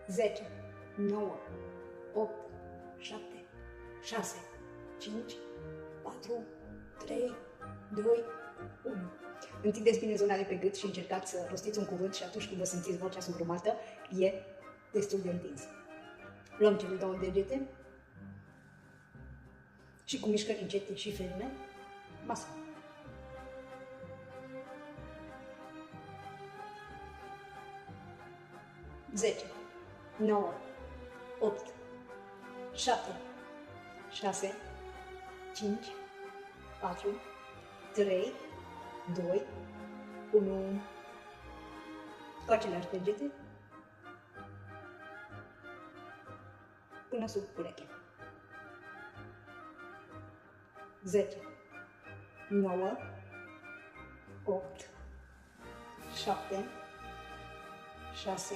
10, 9, 8, 7, 6, 5, 4, 3, 2, 1. Întindeți bine zona de pe gât și încercați să rostiți un cuvânt și atunci când vă simțiți vocea sugrumată, e destul de întins. Luăm cele două degete și cu mișcări încete și ferme, masă. Zece, 9, 8, 7, 6, 5, 4, 3, 2, 1. Cu aceleași degete până sub ureche. 10, 9, 8, 7, 6,